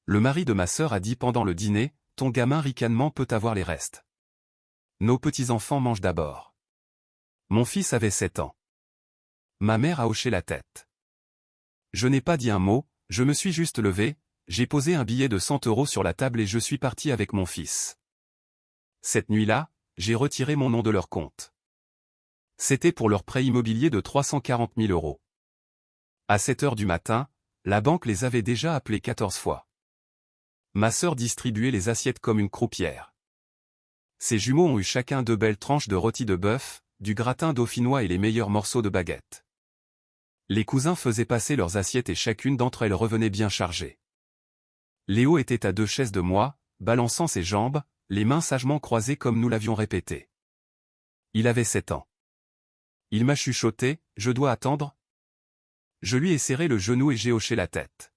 Le mari de ma sœur a dit pendant le dîner, ton gamin ricanement peut avoir les restes. Nos petits-enfants mangent d'abord. Mon fils avait 7 ans. Ma mère a hoché la tête. Je n'ai pas dit un mot, je me suis juste levé, j'ai posé un billet de 100 € sur la table et je suis parti avec mon fils. Cette nuit-là, j'ai retiré mon nom de leur compte. C'était pour leur prêt immobilier de 340 000 €. À 7 heures du matin, la banque les avait déjà appelés 14 fois. Ma sœur distribuait les assiettes comme une croupière. Ses jumeaux ont eu chacun 2 belles tranches de rôti de bœuf, du gratin dauphinois et les meilleurs morceaux de baguette. Les cousins faisaient passer leurs assiettes et chacune d'entre elles revenait bien chargée. Léo était à 2 chaises de moi, balançant ses jambes, les mains sagement croisées comme nous l'avions répété. Il avait 7 ans. Il m'a chuchoté, je dois attendre. Je lui ai serré le genou et j'ai hoché la tête.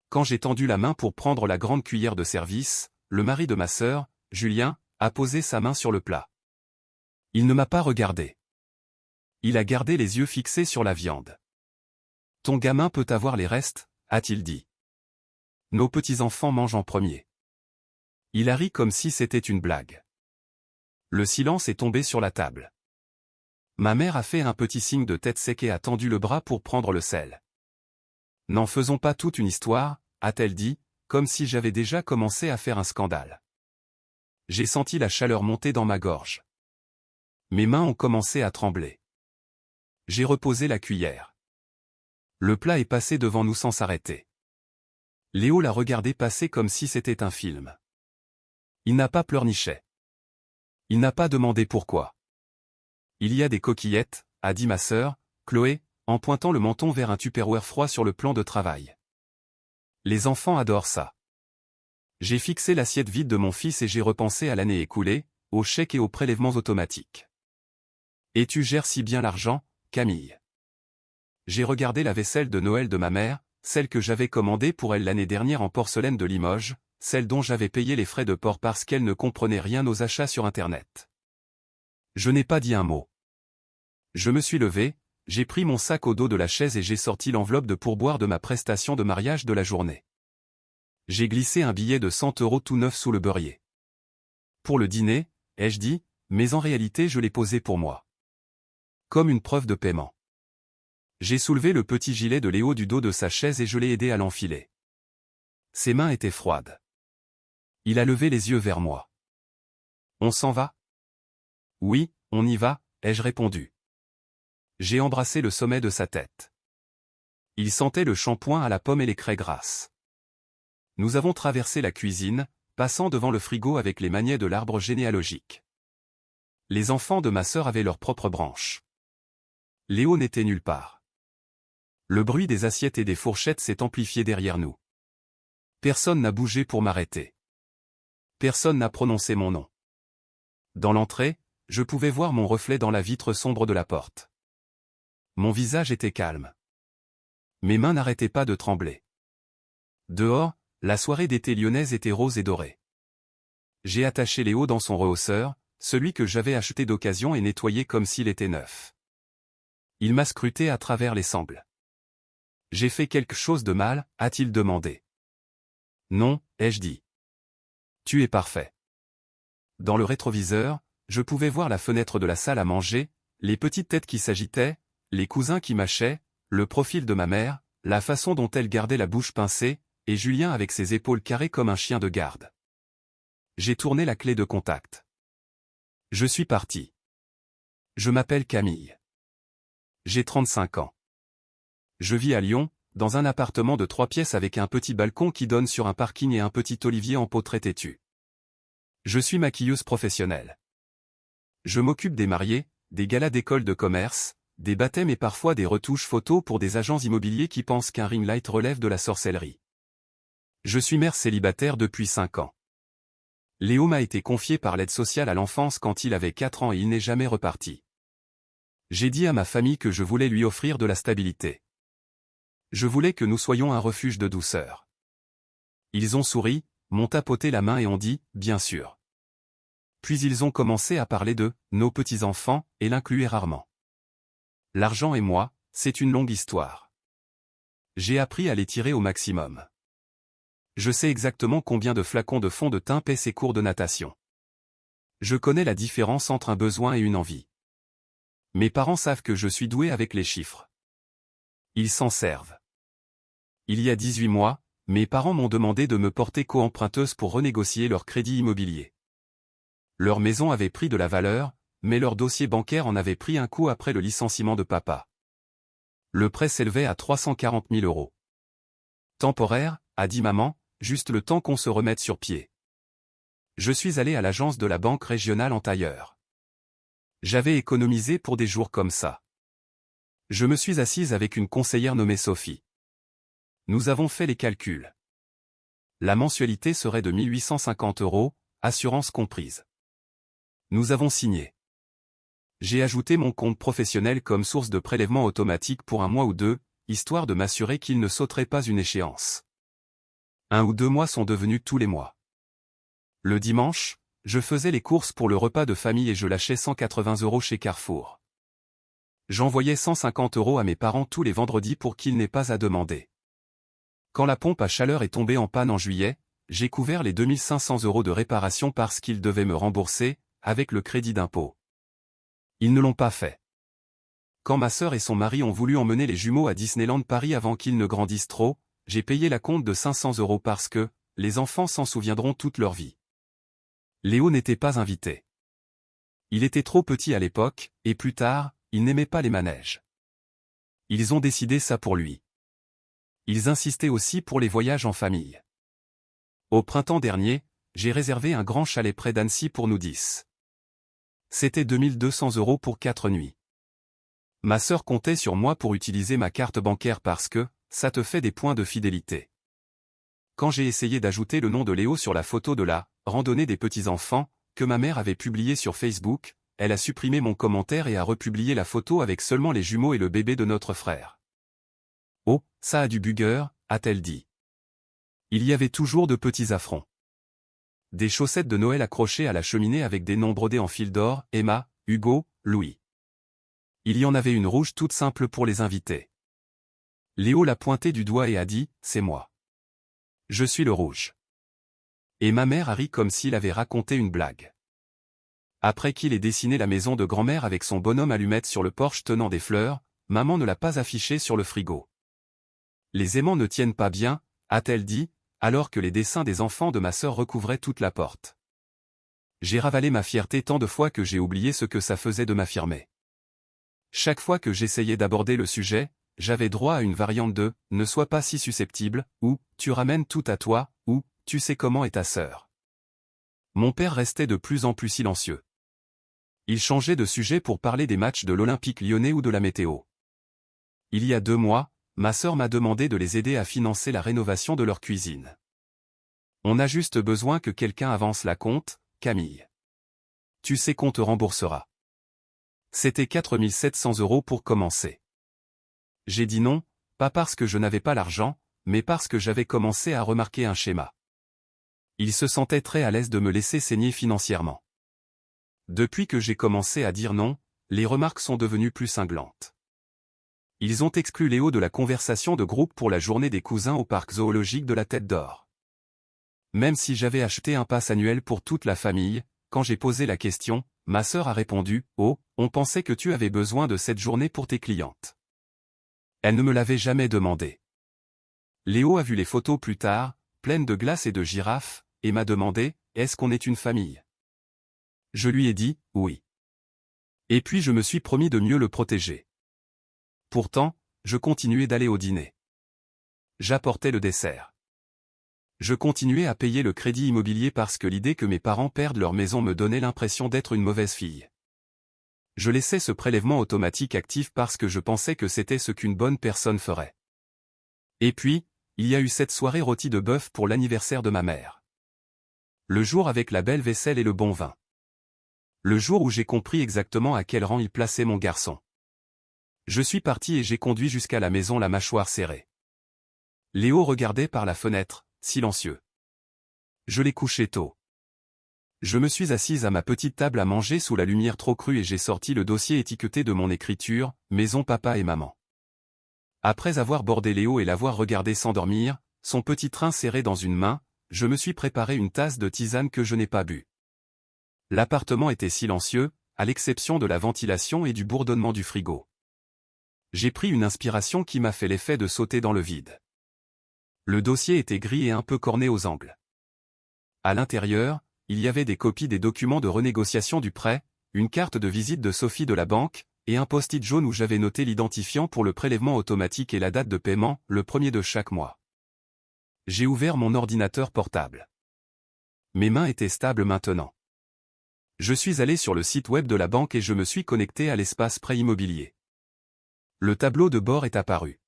Quand j'ai tendu la main pour prendre la grande cuillère de service, le mari de ma sœur, Julien, a posé sa main sur le plat. Il ne m'a pas regardé. Il a gardé les yeux fixés sur la viande. Ton gamin peut avoir les restes, a-t-il dit. Nos petits-enfants mangent en premier. Il a ri comme si c'était une blague. Le silence est tombé sur la table. Ma mère a fait un petit signe de tête sec et a tendu le bras pour prendre le sel. N'en faisons pas toute une histoire, a-t-elle dit, comme si j'avais déjà commencé à faire un scandale. J'ai senti la chaleur monter dans ma gorge. Mes mains ont commencé à trembler. J'ai reposé la cuillère. Le plat est passé devant nous sans s'arrêter. Léo l'a regardé passer comme si c'était un film. Il n'a pas pleurniché. Il n'a pas demandé pourquoi. Il y a des coquillettes, a dit ma sœur, Chloé, en pointant le menton vers un tupperware froid sur le plan de travail. Les enfants adorent ça. J'ai fixé l'assiette vide de mon fils et j'ai repensé à l'année écoulée, aux chèques et aux prélèvements automatiques. Et tu gères si bien l'argent, Camille. J'ai regardé la vaisselle de Noël de ma mère, celle que j'avais commandée pour elle l'année dernière en porcelaine de Limoges, celle dont j'avais payé les frais de port parce qu'elle ne comprenait rien aux achats sur Internet. Je n'ai pas dit un mot. Je me suis levé, j'ai pris mon sac au dos de la chaise et j'ai sorti l'enveloppe de pourboire de ma prestation de mariage de la journée. J'ai glissé un billet de 100 € tout neuf sous le beurrier. Pour le dîner, ai-je dit, mais en réalité je l'ai posé pour moi. Comme une preuve de paiement. J'ai soulevé le petit gilet de Léo du dos de sa chaise et je l'ai aidé à l'enfiler. Ses mains étaient froides. Il a levé les yeux vers moi. On s'en va? Oui, on y va, ai-je répondu. J'ai embrassé le sommet de sa tête. Il sentait le shampoing à la pomme et les craies grasses. Nous avons traversé la cuisine, passant devant le frigo avec les magnets de l'arbre généalogique. Les enfants de ma sœur avaient leurs propres branches. Léo n'était nulle part. Le bruit des assiettes et des fourchettes s'est amplifié derrière nous. Personne n'a bougé pour m'arrêter. Personne n'a prononcé mon nom. Dans l'entrée, je pouvais voir mon reflet dans la vitre sombre de la porte. Mon visage était calme. Mes mains n'arrêtaient pas de trembler. Dehors, la soirée d'été lyonnaise était rose et dorée. J'ai attaché Léo dans son rehausseur, celui que j'avais acheté d'occasion et nettoyé comme s'il était neuf. Il m'a scruté à travers les sangles. J'ai fait quelque chose de mal, a-t-il demandé. Non, ai-je dit. Tu es parfait. Dans le rétroviseur, je pouvais voir la fenêtre de la salle à manger, les petites têtes qui s'agitaient, les cousins qui mâchaient, le profil de ma mère, la façon dont elle gardait la bouche pincée, et Julien avec ses épaules carrées comme un chien de garde. J'ai tourné la clé de contact. Je suis parti. Je m'appelle Camille. J'ai 35 ans. Je vis à Lyon, dans un appartement de 3 pièces avec un petit balcon qui donne sur un parking et un petit olivier en pot très têtu. Je suis maquilleuse professionnelle. Je m'occupe des mariés, des galas d'école de commerce, des baptêmes et parfois des retouches photos pour des agents immobiliers qui pensent qu'un ring light relève de la sorcellerie. Je suis mère célibataire depuis 5 ans. Léo m'a été confié par l'aide sociale à l'enfance quand il avait 4 ans et il n'est jamais reparti. J'ai dit à ma famille que je voulais lui offrir de la stabilité. Je voulais que nous soyons un refuge de douceur. Ils ont souri, m'ont tapoté la main et ont dit « bien sûr ». Puis ils ont commencé à parler de « nos petits-enfants » et l'incluaient rarement. L'argent et moi, c'est une longue histoire. J'ai appris à les tirer au maximum. Je sais exactement combien de flacons de fond de teint paient ces cours de natation. Je connais la différence entre un besoin et une envie. Mes parents savent que je suis doué avec les chiffres. Ils s'en servent. Il y a 18 mois, mes parents m'ont demandé de me porter co-emprunteuse pour renégocier leur crédit immobilier. Leur maison avait pris de la valeur, mais leur dossier bancaire en avait pris un coup après le licenciement de papa. Le prêt s'élevait à 340 000 €. Temporaire, a dit maman, juste le temps qu'on se remette sur pied. Je suis allé à l'agence de la banque régionale en tailleur. J'avais économisé pour des jours comme ça. Je me suis assise avec une conseillère nommée Sophie. Nous avons fait les calculs. La mensualité serait de 1 850 €, assurance comprise. Nous avons signé. J'ai ajouté mon compte professionnel comme source de prélèvement automatique pour un mois ou deux, histoire de m'assurer qu'il ne sauterait pas une échéance. 1 ou 2 mois sont devenus tous les mois. Le dimanche, je faisais les courses pour le repas de famille et je lâchais 180 € chez Carrefour. J'envoyais 150 € à mes parents tous les vendredis pour qu'ils n'aient pas à demander. Quand la pompe à chaleur est tombée en panne en juillet, j'ai couvert les 2 500 € de réparation parce qu'ils devaient me rembourser, avec le crédit d'impôt. Ils ne l'ont pas fait. Quand ma sœur et son mari ont voulu emmener les jumeaux à Disneyland Paris avant qu'ils ne grandissent trop, j'ai payé la compte de 500 € parce que, les enfants s'en souviendront toute leur vie. Léo n'était pas invité. Il était trop petit à l'époque, et plus tard, il n'aimait pas les manèges. Ils ont décidé ça pour lui. Ils insistaient aussi pour les voyages en famille. Au printemps dernier, j'ai réservé un grand chalet près d'Annecy pour nous 10. C'était 2 200 € pour 4 nuits. Ma sœur comptait sur moi pour utiliser ma carte bancaire parce que, ça te fait des points de fidélité. Quand j'ai essayé d'ajouter le nom de Léo sur la photo de la « randonnée des petits-enfants » que ma mère avait publiée sur Facebook, elle a supprimé mon commentaire et a republié la photo avec seulement les jumeaux et le bébé de notre frère. « Oh, ça a du bugger », a-t-elle dit. Il y avait toujours de petits affronts. Des chaussettes de Noël accrochées à la cheminée avec des noms brodés en fil d'or, Emma, Hugo, Louis. Il y en avait une rouge toute simple pour les invités. Léo l'a pointé du doigt et a dit « C'est moi. Je suis le rouge. » Et ma mère a ri comme s'il avait raconté une blague. Après qu'il ait dessiné la maison de grand-mère avec son bonhomme allumette sur le porche tenant des fleurs, maman ne l'a pas affiché sur le frigo. Les aimants ne tiennent pas bien, a-t-elle dit, alors que les dessins des enfants de ma sœur recouvraient toute la porte. J'ai ravalé ma fierté tant de fois que j'ai oublié ce que ça faisait de m'affirmer. Chaque fois que j'essayais d'aborder le sujet, j'avais droit à une variante de « ne sois pas si susceptible » ou « tu ramènes tout à toi » ou « tu sais comment est ta sœur ». Mon père restait de plus en plus silencieux. Il changeait de sujet pour parler des matchs de l'Olympique lyonnais ou de la météo. Il y a 2 mois, ma sœur m'a demandé de les aider à financer la rénovation de leur cuisine. On a juste besoin que quelqu'un avance la compte, Camille. Tu sais qu'on te remboursera. C'était 4 700 € pour commencer. J'ai dit non, pas parce que je n'avais pas l'argent, mais parce que j'avais commencé à remarquer un schéma. Il se sentait très à l'aise de me laisser saigner financièrement. Depuis que j'ai commencé à dire non, les remarques sont devenues plus cinglantes. Ils ont exclu Léo de la conversation de groupe pour la journée des cousins au parc zoologique de la Tête d'Or. Même si j'avais acheté un pass annuel pour toute la famille, quand j'ai posé la question, ma sœur a répondu « Oh, on pensait que tu avais besoin de cette journée pour tes clientes. » Elle ne me l'avait jamais demandé. Léo a vu les photos plus tard, pleines de glace et de girafes, et m'a demandé « Est-ce qu'on est une famille ?» Je lui ai dit « Oui. » Et puis je me suis promis de mieux le protéger. Pourtant, je continuais d'aller au dîner. J'apportais le dessert. Je continuais à payer le crédit immobilier parce que l'idée que mes parents perdent leur maison me donnait l'impression d'être une mauvaise fille. Je laissais ce prélèvement automatique actif parce que je pensais que c'était ce qu'une bonne personne ferait. Et puis, il y a eu cette soirée rôtie de bœuf pour l'anniversaire de ma mère. Le jour avec la belle vaisselle et le bon vin. Le jour où j'ai compris exactement à quel rang il plaçait mon garçon. Je suis parti et j'ai conduit jusqu'à la maison la mâchoire serrée. Léo regardait par la fenêtre, silencieux. Je l'ai couché tôt. Je me suis assise à ma petite table à manger sous la lumière trop crue et j'ai sorti le dossier étiqueté de mon écriture, Maison papa et maman. Après avoir bordé Léo et l'avoir regardé s'endormir, son petit train serré dans une main, je me suis préparé une tasse de tisane que je n'ai pas bu. L'appartement était silencieux, à l'exception de la ventilation et du bourdonnement du frigo. J'ai pris une inspiration qui m'a fait l'effet de sauter dans le vide. Le dossier était gris et un peu corné aux angles. À l'intérieur, il y avait des copies des documents de renégociation du prêt, une carte de visite de Sophie de la banque, et un post-it jaune où j'avais noté l'identifiant pour le prélèvement automatique et la date de paiement, le 1er de chaque mois. J'ai ouvert mon ordinateur portable. Mes mains étaient stables maintenant. Je suis allé sur le site web de la banque et je me suis connecté à l'espace prêt immobilier. Le tableau de bord est apparu.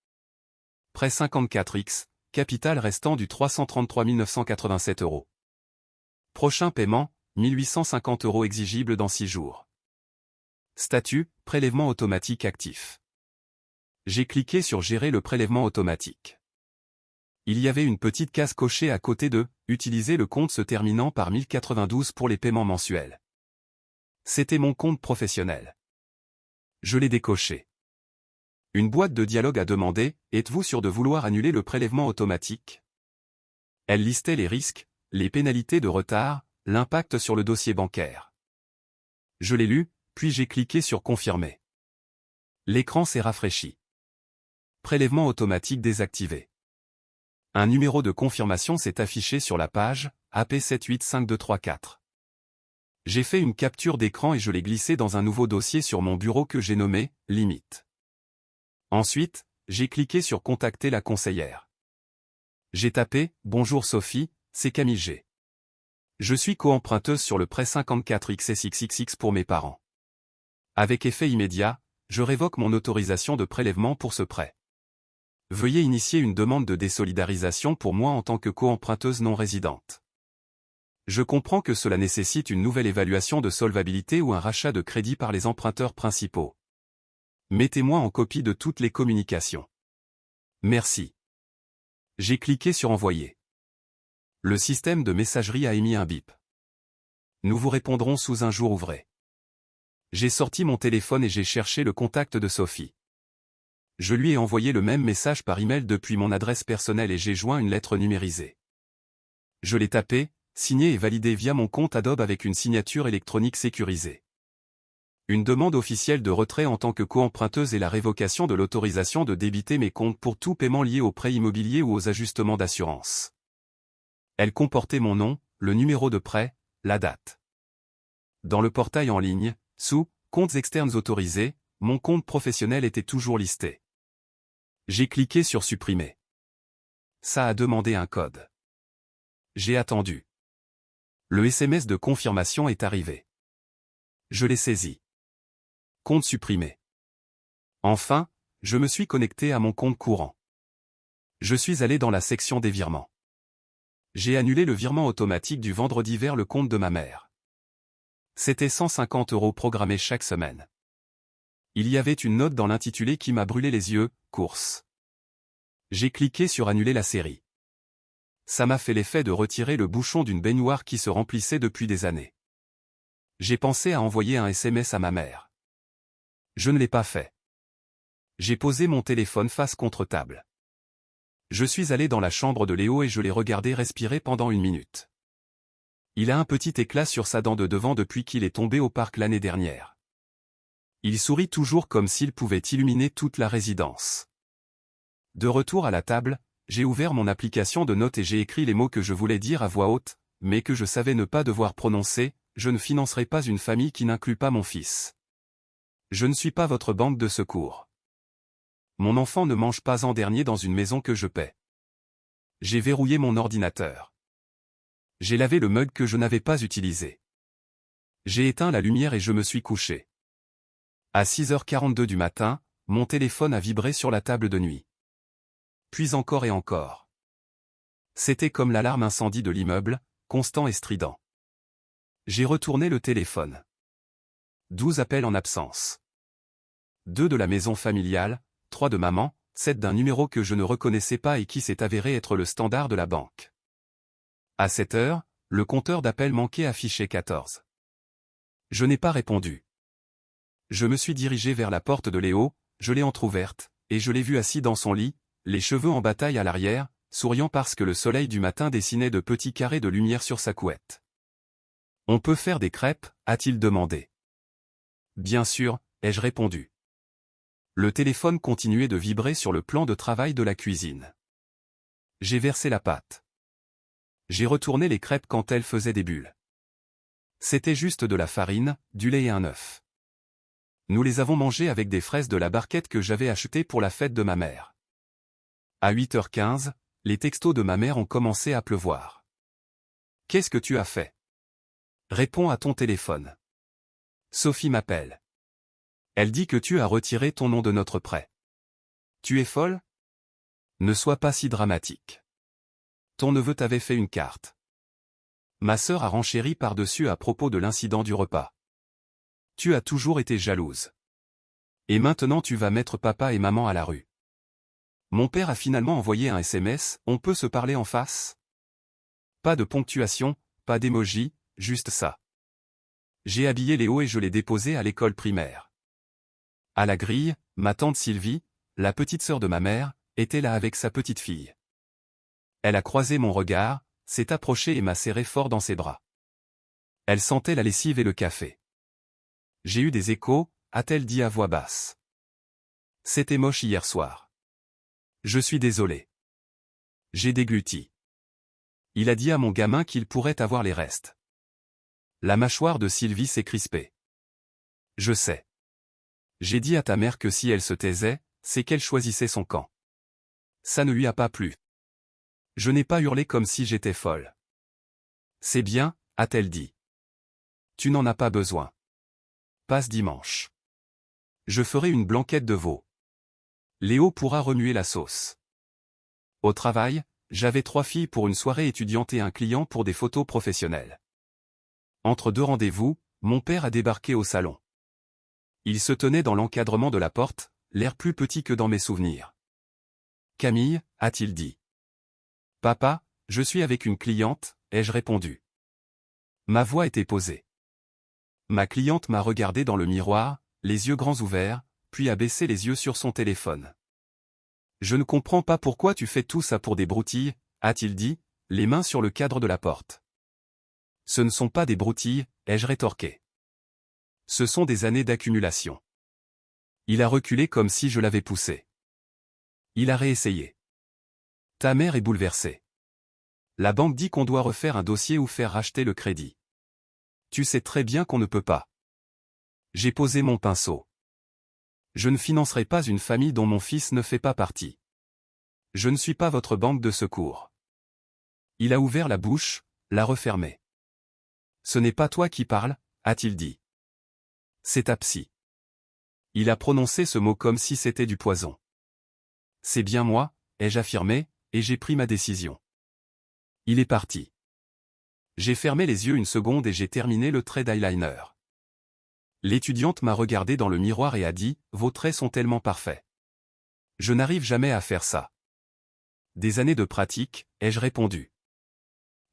Prêt 54X, capital restant du 333 987 €. Prochain paiement, 1850 € exigible dans 6 jours. Statut, prélèvement automatique actif. J'ai cliqué sur Gérer le prélèvement automatique. Il y avait une petite case cochée à côté de « Utiliser le compte se terminant par 1092 pour les paiements mensuels ». C'était mon compte professionnel. Je l'ai décoché. Une boîte de dialogue a demandé « Êtes-vous sûr de vouloir annuler le prélèvement automatique ?» Elle listait les risques, les pénalités de retard, l'impact sur le dossier bancaire. Je l'ai lu, puis j'ai cliqué sur « Confirmer ». L'écran s'est rafraîchi. Prélèvement automatique désactivé. Un numéro de confirmation s'est affiché sur la page, AP785234. J'ai fait une capture d'écran et je l'ai glissé dans un nouveau dossier sur mon bureau que j'ai nommé « Limite ». Ensuite, j'ai cliqué sur « Contacter la conseillère ». J'ai tapé « Bonjour Sophie, c'est Camille G. Je suis co-emprunteuse sur le prêt 54XSXXX pour mes parents. Avec effet immédiat, je révoque mon autorisation de prélèvement pour ce prêt. Veuillez initier une demande de désolidarisation pour moi en tant que co-emprunteuse non résidente. Je comprends que cela nécessite une nouvelle évaluation de solvabilité ou un rachat de crédit par les emprunteurs principaux. Mettez-moi en copie de toutes les communications. Merci. J'ai cliqué sur Envoyer. Le système de messagerie a émis un bip. Nous vous répondrons sous un jour ouvré. J'ai sorti mon téléphone et j'ai cherché le contact de Sophie. Je lui ai envoyé le même message par email depuis mon adresse personnelle et j'ai joint une lettre numérisée. Je l'ai tapé, signé et validé via mon compte Adobe avec une signature électronique sécurisée. Une demande officielle de retrait en tant que co-emprunteuse et la révocation de l'autorisation de débiter mes comptes pour tout paiement lié au prêt immobilier ou aux ajustements d'assurance. Elle comportait mon nom, le numéro de prêt, la date. Dans le portail en ligne, sous « Comptes externes autorisés », mon compte professionnel était toujours listé. J'ai cliqué sur « Supprimer ». Ça a demandé un code. J'ai attendu. Le SMS de confirmation est arrivé. Je l'ai saisi. Compte supprimé. Enfin, je me suis connecté à mon compte courant. Je suis allé dans la section des virements. J'ai annulé le virement automatique du vendredi vers le compte de ma mère. C'était 150 € programmés chaque semaine. Il y avait une note dans l'intitulé qui m'a brûlé les yeux, course. J'ai cliqué sur annuler la série. Ça m'a fait l'effet de retirer le bouchon d'une baignoire qui se remplissait depuis des années. J'ai pensé à envoyer un SMS à ma mère. Je ne l'ai pas fait. J'ai posé mon téléphone face contre table. Je suis allé dans la chambre de Léo et je l'ai regardé respirer pendant 1 minute. Il a un petit éclat sur sa dent de devant depuis qu'il est tombé au parc l'année dernière. Il sourit toujours comme s'il pouvait illuminer toute la résidence. De retour à la table, j'ai ouvert mon application de notes et j'ai écrit les mots que je voulais dire à voix haute, mais que je savais ne pas devoir prononcer. Je ne financerai pas une famille qui n'inclut pas mon fils. Je ne suis pas votre banque de secours. Mon enfant ne mange pas en dernier dans une maison que je paie. J'ai verrouillé mon ordinateur. J'ai lavé le mug que je n'avais pas utilisé. J'ai éteint la lumière et je me suis couché. À 6h42 du matin, mon téléphone a vibré sur la table de nuit. Puis encore et encore. C'était comme l'alarme incendie de l'immeuble, constant et strident. J'ai retourné le téléphone. 12 appels en absence. 2 de la maison familiale, 3 de maman, 7 d'un numéro que je ne reconnaissais pas et qui s'est avéré être le standard de la banque. À 7 heures, le compteur d'appels manqué affichait 14. Je n'ai pas répondu. Je me suis dirigé vers la porte de Léo, je l'ai entr'ouverte, et je l'ai vu assis dans son lit, les cheveux en bataille à l'arrière, souriant parce que le soleil du matin dessinait de petits carrés de lumière sur sa couette. « On peut faire des crêpes ?» a-t-il demandé. « Bien sûr », ai-je répondu. Le téléphone continuait de vibrer sur le plan de travail de la cuisine. J'ai versé la pâte. J'ai retourné les crêpes quand elles faisaient des bulles. C'était juste de la farine, du lait et un œuf. Nous les avons mangées avec des fraises de la barquette que j'avais achetées pour la fête de ma mère. À 8h15, les textos de ma mère ont commencé à pleuvoir. « Qu'est-ce que tu as fait ? Réponds à ton téléphone. Sophie m'appelle. Elle dit que tu as retiré ton nom de notre prêt. Tu es folle ? Ne sois pas si dramatique. Ton neveu t'avait fait une carte. Ma sœur a renchéri par-dessus à propos de l'incident du repas. Tu as toujours été jalouse. Et maintenant tu vas mettre papa et maman à la rue. Mon père a finalement envoyé un SMS, on peut se parler en face ? Pas de ponctuation, pas d'émoji, juste ça. J'ai habillé Léo et je l'ai déposé à l'école primaire. À la grille, ma tante Sylvie, la petite sœur de ma mère, était là avec sa petite fille. Elle a croisé mon regard, s'est approchée et m'a serré fort dans ses bras. Elle sentait la lessive et le café. J'ai eu des échos, a-t-elle dit à voix basse. C'était moche hier soir. Je suis désolé. J'ai dégluti. Il a dit à mon gamin qu'il pourrait avoir les restes. La mâchoire de Sylvie s'est crispée. Je sais. J'ai dit à ta mère que si elle se taisait, c'est qu'elle choisissait son camp. Ça ne lui a pas plu. Je n'ai pas hurlé comme si j'étais folle. C'est bien, a-t-elle dit. Tu n'en as pas besoin. Passe dimanche. Je ferai une blanquette de veau. Léo pourra remuer la sauce. Au travail, j'avais 3 filles pour une soirée étudiante et un client pour des photos professionnelles. Entre 2 rendez-vous, mon père a débarqué au salon. Il se tenait dans l'encadrement de la porte, l'air plus petit que dans mes souvenirs. Camille, a-t-il dit. Papa, je suis avec une cliente, ai-je répondu. Ma voix était posée. Ma cliente m'a regardé dans le miroir, les yeux grands ouverts, puis a baissé les yeux sur son téléphone. Je ne comprends pas pourquoi tu fais tout ça pour des broutilles, a-t-il dit, les mains sur le cadre de la porte. Ce ne sont pas des broutilles, ai-je rétorqué. Ce sont des années d'accumulation. Il a reculé comme si je l'avais poussé. Il a réessayé. Ta mère est bouleversée. La banque dit qu'on doit refaire un dossier ou faire racheter le crédit. Tu sais très bien qu'on ne peut pas. J'ai posé mon pinceau. Je ne financerai pas une famille dont mon fils ne fait pas partie. Je ne suis pas votre banque de secours. Il a ouvert la bouche, l'a refermée. Ce n'est pas toi qui parles, a-t-il dit. C'est ta psy. Il a prononcé ce mot comme si c'était du poison. C'est bien moi, ai-je affirmé, et j'ai pris ma décision. Il est parti. J'ai fermé les yeux une seconde et j'ai terminé le trait d'eyeliner. L'étudiante m'a regardé dans le miroir et a dit « Vos traits sont tellement parfaits. » Je n'arrive jamais à faire ça. Des années de pratique, ai-je répondu.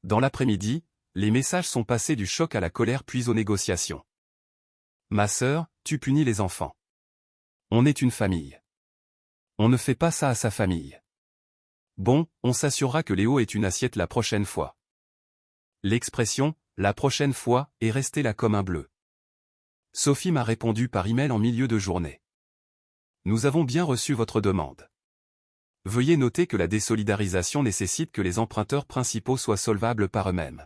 Dans l'après-midi, les messages sont passés du choc à la colère puis aux négociations. Ma sœur, tu punis les enfants. On est une famille. On ne fait pas ça à sa famille. Bon, on s'assurera que Léo ait une assiette la prochaine fois. L'expression « la prochaine fois » est restée là comme un bleu. Sophie m'a répondu par email en milieu de journée. Nous avons bien reçu votre demande. Veuillez noter que la désolidarisation nécessite que les emprunteurs principaux soient solvables par eux-mêmes.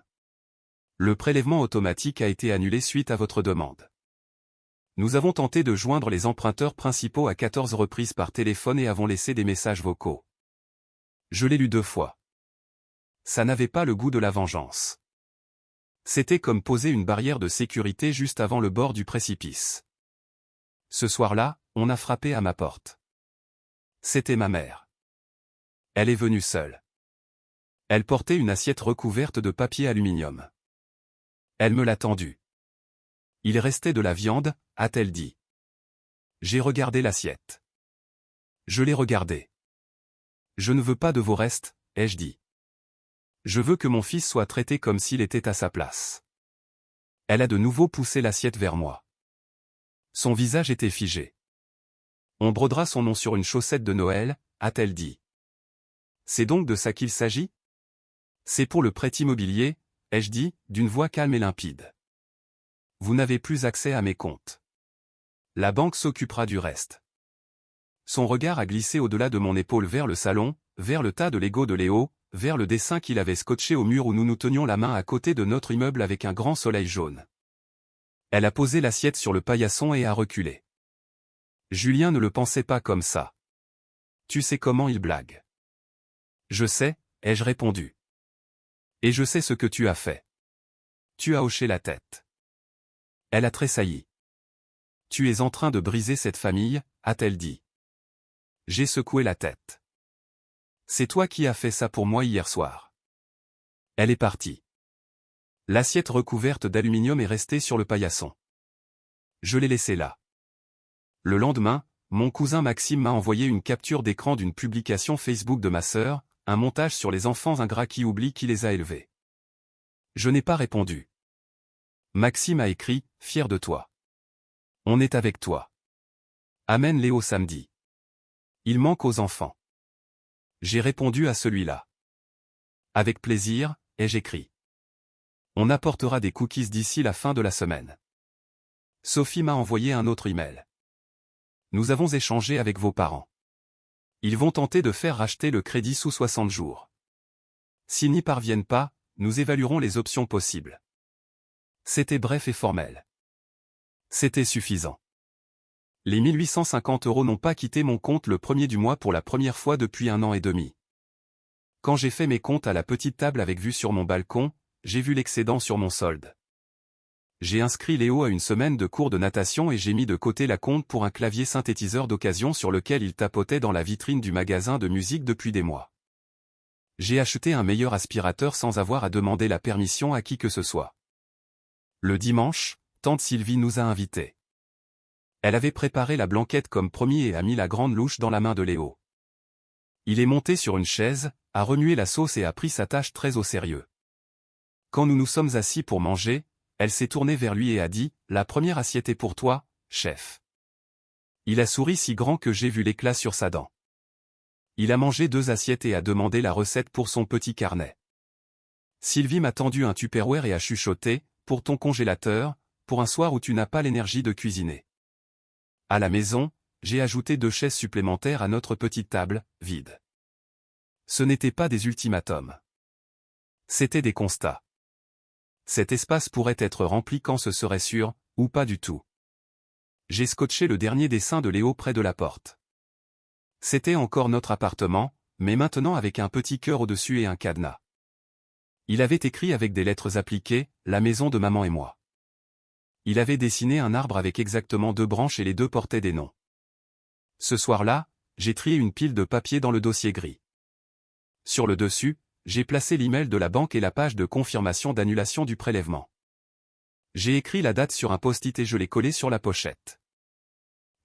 Le prélèvement automatique a été annulé suite à votre demande. Nous avons tenté de joindre les emprunteurs principaux à 14 reprises par téléphone et avons laissé des messages vocaux. Je l'ai lu 2 fois. Ça n'avait pas le goût de la vengeance. C'était comme poser une barrière de sécurité juste avant le bord du précipice. Ce soir-là, on a frappé à ma porte. C'était ma mère. Elle est venue seule. Elle portait une assiette recouverte de papier aluminium. Elle me l'a tendue. Il restait de la viande, a-t-elle dit. J'ai regardé l'assiette. Je l'ai regardée. Je ne veux pas de vos restes, ai-je dit. Je veux que mon fils soit traité comme s'il était à sa place. Elle a de nouveau poussé l'assiette vers moi. Son visage était figé. On brodera son nom sur une chaussette de Noël, a-t-elle dit. C'est donc de ça qu'il s'agit? C'est pour le prêt immobilier, ai-je dit, d'une voix calme et limpide. Vous n'avez plus accès à mes comptes. La banque s'occupera du reste. Son regard a glissé au-delà de mon épaule vers le salon, vers le tas de Lego de Léo, vers le dessin qu'il avait scotché au mur où nous nous tenions la main à côté de notre immeuble avec un grand soleil jaune. Elle a posé l'assiette sur le paillasson et a reculé. Julien ne le pensait pas comme ça. Tu sais comment il blague. Je sais, ai-je répondu. Et je sais ce que tu as fait. Tu as hoché la tête. Elle a tressailli. Tu es en train de briser cette famille, a-t-elle dit. J'ai secoué la tête. C'est toi qui as fait ça pour moi hier soir. Elle est partie. L'assiette recouverte d'aluminium est restée sur le paillasson. Je l'ai laissée là. Le lendemain, mon cousin Maxime m'a envoyé une capture d'écran d'une publication Facebook de ma sœur, un montage sur les enfants ingrats qui oublient qui les a élevés. Je n'ai pas répondu. Maxime a écrit, fier de toi. On est avec toi. Amène Léo samedi. Il manque aux enfants. J'ai répondu à celui-là. Avec plaisir, ai-je écrit. On apportera des cookies d'ici la fin de la semaine. Sophie m'a envoyé un autre email. Nous avons échangé avec vos parents. Ils vont tenter de faire racheter le crédit sous 60 jours. S'ils n'y parviennent pas, nous évaluerons les options possibles. C'était bref et formel. C'était suffisant. Les 1850 € n'ont pas quitté mon compte le premier du mois pour la première fois depuis 1 an et demi. Quand j'ai fait mes comptes à la petite table avec vue sur mon balcon, j'ai vu l'excédent sur mon solde. J'ai inscrit Léo à une semaine de cours de natation et j'ai mis de côté la compte pour un clavier synthétiseur d'occasion sur lequel il tapotait dans la vitrine du magasin de musique depuis des mois. J'ai acheté un meilleur aspirateur sans avoir à demander la permission à qui que ce soit. Le dimanche, tante Sylvie nous a invités. Elle avait préparé la blanquette comme promis et a mis la grande louche dans la main de Léo. Il est monté sur une chaise, a remué la sauce et a pris sa tâche très au sérieux. Quand nous nous sommes assis pour manger, elle s'est tournée vers lui et a dit « La première assiette est pour toi, chef ». Il a souri si grand que j'ai vu l'éclat sur sa dent. Il a mangé 2 assiettes et a demandé la recette pour son petit carnet. Sylvie m'a tendu un Tupperware et a chuchoté « Pour ton congélateur, pour un soir où tu n'as pas l'énergie de cuisiner ». À la maison, j'ai ajouté 2 chaises supplémentaires à notre petite table, vide. Ce n'étaient pas des ultimatums. C'étaient des constats. Cet espace pourrait être rempli quand ce serait sûr, ou pas du tout. J'ai scotché le dernier dessin de Léo près de la porte. C'était encore notre appartement, mais maintenant avec un petit cœur au-dessus et un cadenas. Il avait écrit avec des lettres appliquées, la maison de maman et moi. Il avait dessiné un arbre avec exactement 2 branches et les 2 portaient des noms. Ce soir-là, j'ai trié une pile de papier dans le dossier gris. Sur le dessus, j'ai placé l'email de la banque et la page de confirmation d'annulation du prélèvement. J'ai écrit la date sur un post-it et je l'ai collé sur la pochette.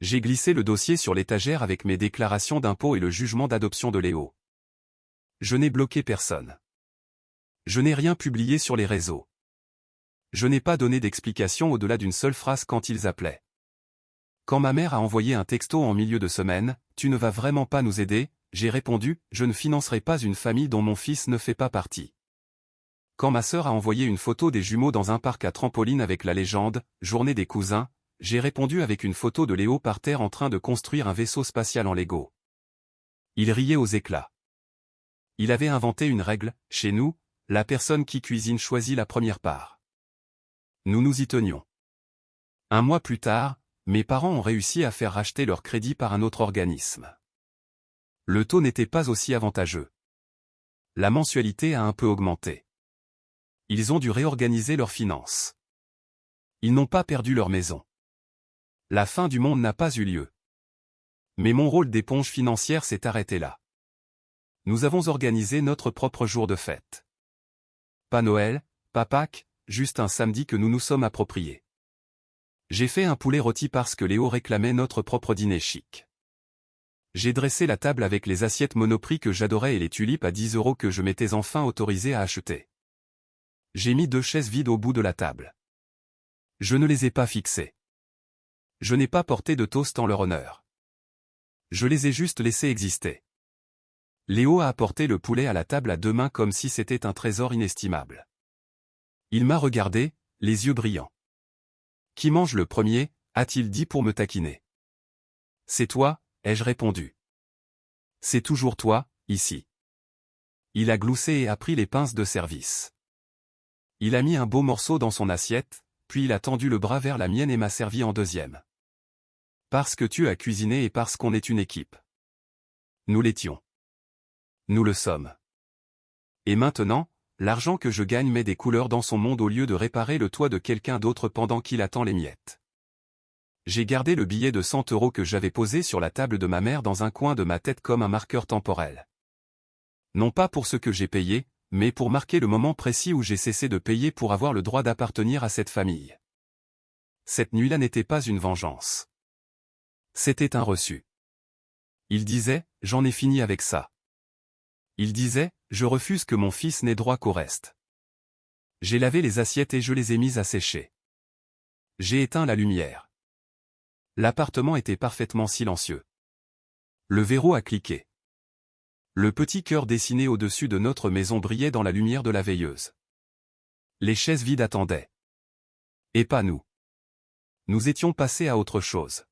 J'ai glissé le dossier sur l'étagère avec mes déclarations d'impôts et le jugement d'adoption de Léo. Je n'ai bloqué personne. Je n'ai rien publié sur les réseaux. Je n'ai pas donné d'explication au-delà d'une seule phrase quand ils appelaient. Quand ma mère a envoyé un texto en milieu de semaine, « Tu ne vas vraiment pas nous aider ?» j'ai répondu, « Je ne financerai pas une famille dont mon fils ne fait pas partie. » Quand ma sœur a envoyé une photo des jumeaux dans un parc à trampoline avec la légende « Journée des cousins », j'ai répondu avec une photo de Léo par terre en train de construire un vaisseau spatial en Lego. Il riait aux éclats. Il avait inventé une règle, chez nous, la personne qui cuisine choisit la première part. Nous nous y tenions. 1 mois plus tard, mes parents ont réussi à faire racheter leur crédit par un autre organisme. Le taux n'était pas aussi avantageux. La mensualité a un peu augmenté. Ils ont dû réorganiser leurs finances. Ils n'ont pas perdu leur maison. La fin du monde n'a pas eu lieu. Mais mon rôle d'éponge financière s'est arrêté là. Nous avons organisé notre propre jour de fête. Pas Noël, pas Pâques, juste un samedi que nous nous sommes appropriés. J'ai fait un poulet rôti parce que Léo réclamait notre propre dîner chic. J'ai dressé la table avec les assiettes Monoprix que j'adorais et les tulipes à 10 € que je m'étais enfin autorisé à acheter. J'ai mis 2 chaises vides au bout de la table. Je ne les ai pas fixées. Je n'ai pas porté de toast en leur honneur. Je les ai juste laissés exister. Léo a apporté le poulet à la table à 2 mains comme si c'était un trésor inestimable. Il m'a regardé, les yeux brillants. « Qui mange le premier ?» a-t-il dit pour me taquiner. « C'est toi » ai-je répondu. « C'est toujours toi, ici. » Il a gloussé et a pris les pinces de service. Il a mis un beau morceau dans son assiette, puis il a tendu le bras vers la mienne et m'a servi en deuxième. Parce que tu as cuisiné et parce qu'on est une équipe. Nous l'étions. Nous le sommes. Et maintenant, l'argent que je gagne met des couleurs dans son monde au lieu de réparer le toit de quelqu'un d'autre pendant qu'il attend les miettes. J'ai gardé le billet de 100 € que j'avais posé sur la table de ma mère dans un coin de ma tête comme un marqueur temporel. Non pas pour ce que j'ai payé, mais pour marquer le moment précis où j'ai cessé de payer pour avoir le droit d'appartenir à cette famille. Cette nuit-là n'était pas une vengeance. C'était un reçu. Il disait, j'en ai fini avec ça. Il disait, je refuse que mon fils n'ait droit qu'au reste. J'ai lavé les assiettes et je les ai mises à sécher. J'ai éteint la lumière. L'appartement était parfaitement silencieux. Le verrou a cliqué. Le petit cœur dessiné au-dessus de notre maison brillait dans la lumière de la veilleuse. Les chaises vides attendaient. Et pas nous. Nous étions passés à autre chose.